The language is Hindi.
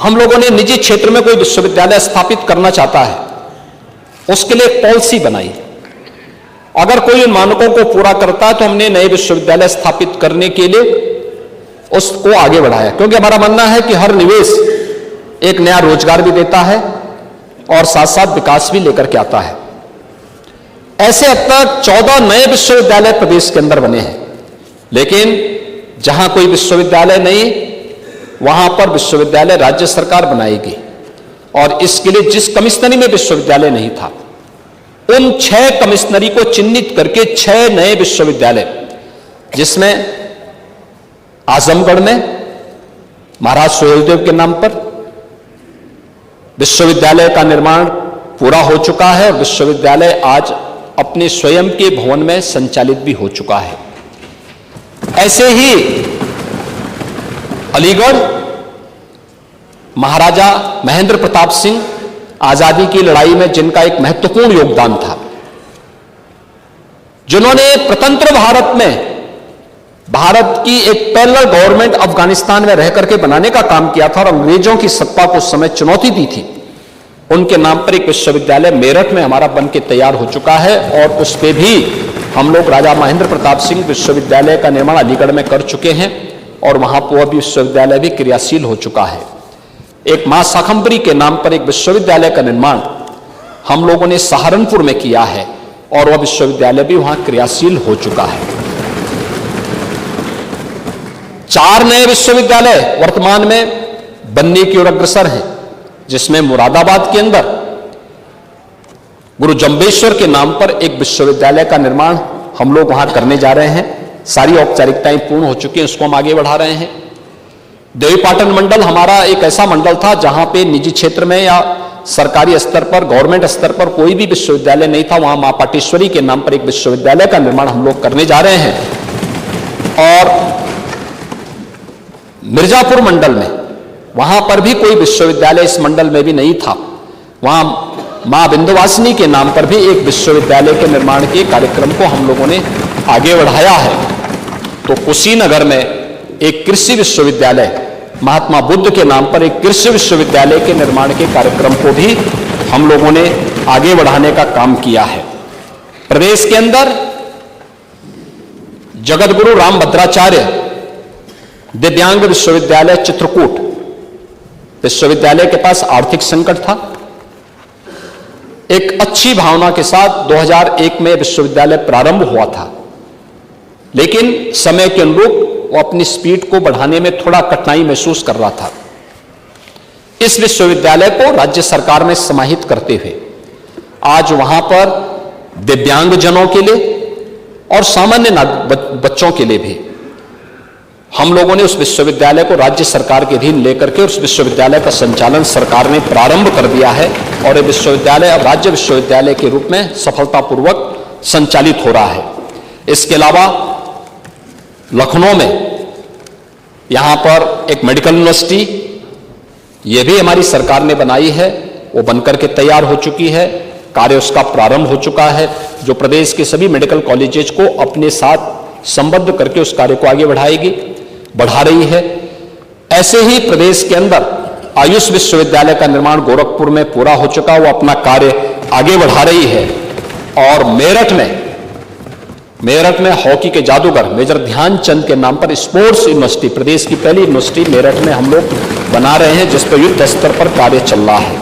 हम लोगों ने निजी क्षेत्र में कोई विश्वविद्यालय स्थापित करना चाहता है, उसके लिए एक पॉलिसी बनाई। अगर कोई उन मानकों को पूरा करता है तो हमने नए विश्वविद्यालय स्थापित करने के लिए उसको आगे बढ़ाया, क्योंकि हमारा मानना है कि हर निवेश एक नया रोजगार भी देता है और साथ साथ विकास भी लेकर के आता है। ऐसे अब तक 14 नए विश्वविद्यालय प्रदेश के अंदर बने हैं, लेकिन जहां कोई विश्वविद्यालय नहीं वहां पर विश्वविद्यालय राज्य सरकार बनाएगी। और इसके लिए जिस कमिश्नरी में विश्वविद्यालय नहीं था, उन 6 कमिश्नरी को चिन्हित करके 6 नए विश्वविद्यालय, जिसमें आजमगढ़ में महाराज सुहेलदेव के नाम पर विश्वविद्यालय का निर्माण पूरा हो चुका है और विश्वविद्यालय आज अपने स्वयं के भवन में संचालित भी हो चुका है। ऐसे ही अलीगढ़ महाराजा महेंद्र प्रताप सिंह आजादी की लड़ाई में जिनका एक महत्वपूर्ण योगदान था, जिन्होंने स्वतंत्र भारत में भारत की एक पैरेलल गवर्नमेंट अफगानिस्तान में रह करके बनाने का काम किया था और अंग्रेजों की सत्ता को उस समय चुनौती दी थी, उनके नाम पर एक विश्वविद्यालय मेरठ में हमारा बन के तैयार हो चुका है। और उस पर भी हम लोग राजा महेंद्र प्रताप सिंह विश्वविद्यालय का निर्माण अलीगढ़ में कर चुके हैं और वहां पर भी विश्वविद्यालय भी क्रियाशील हो चुका है। एक मां शाकंभरी के नाम पर एक विश्वविद्यालय का निर्माण हम लोगों ने सहारनपुर में किया है और वह विश्वविद्यालय भी वहां क्रियाशील हो चुका है। 4 नए विश्वविद्यालय वर्तमान में बनने की ओर अग्रसर हैं, जिसमें मुरादाबाद के अंदर गुरु जंबेश्वर के नाम पर एक विश्वविद्यालय का निर्माण हम लोग वहां करने जा रहे हैं। सारी औपचारिकताएं पूर्ण हो चुकी हैं, उसको हम आगे बढ़ा रहे हैं। देवीपाटन मंडल हमारा एक ऐसा मंडल था जहां पे निजी क्षेत्र में या सरकारी स्तर पर, गवर्नमेंट स्तर पर कोई भी विश्वविद्यालय नहीं था। वहां मां पाटेश्वरी के नाम पर एक विश्वविद्यालय का निर्माण हम लोग करने जा रहे हैं। और मिर्जापुर मंडल में, वहां पर भी कोई विश्वविद्यालय इस मंडल में भी नहीं था, वहां मां विंध्यवासिनी के नाम पर भी एक विश्वविद्यालय के निर्माण के कार्यक्रम को हम लोगों ने आगे बढ़ाया है। तो कुशीनगर में एक कृषि विश्वविद्यालय, महात्मा बुद्ध के नाम पर एक कृषि विश्वविद्यालय के निर्माण के कार्यक्रम को भी हम लोगों ने आगे बढ़ाने का काम किया है। प्रदेश के अंदर जगतगुरु रामभद्राचार्य दिव्यांग विश्वविद्यालय चित्रकूट विश्वविद्यालय के पास आर्थिक संकट था। एक अच्छी भावना के साथ 2001 में विश्वविद्यालय प्रारंभ हुआ था, लेकिन समय के अनुरूप वो अपनी स्पीड को बढ़ाने में थोड़ा कठिनाई महसूस कर रहा था। इस विश्वविद्यालय को राज्य सरकार ने समाहित करते हुए आज वहां पर दिव्यांगजनों के लिए और सामान्य बच्चों के लिए भी हम लोगों ने उस विश्वविद्यालय को राज्य सरकार के अधीन लेकर के उस विश्वविद्यालय का संचालन सरकार ने प्रारंभ कर दिया है और ये विश्वविद्यालय अब राज्य विश्वविद्यालय के रूप में सफलतापूर्वक संचालित हो रहा है। इसके अलावा लखनऊ में यहां पर एक मेडिकल यूनिवर्सिटी, ये भी हमारी सरकार ने बनाई है, वो बनकर के तैयार हो चुकी है, कार्य उसका प्रारंभ हो चुका है, जो प्रदेश के सभी मेडिकल कॉलेजेस को अपने साथ संबद्ध करके उस कार्य को आगे बढ़ा रही है। ऐसे ही प्रदेश के अंदर आयुष विश्वविद्यालय का निर्माण गोरखपुर में पूरा हो चुका, वो अपना कार्य आगे बढ़ा रही है। और मेरठ में हॉकी के जादूगर मेजर ध्यानचंद के नाम पर स्पोर्ट्स यूनिवर्सिटी, प्रदेश की पहली यूनिवर्सिटी मेरठ में हम लोग बना रहे हैं, जिस पर युद्ध स्तर पर कार्य चल रहा है।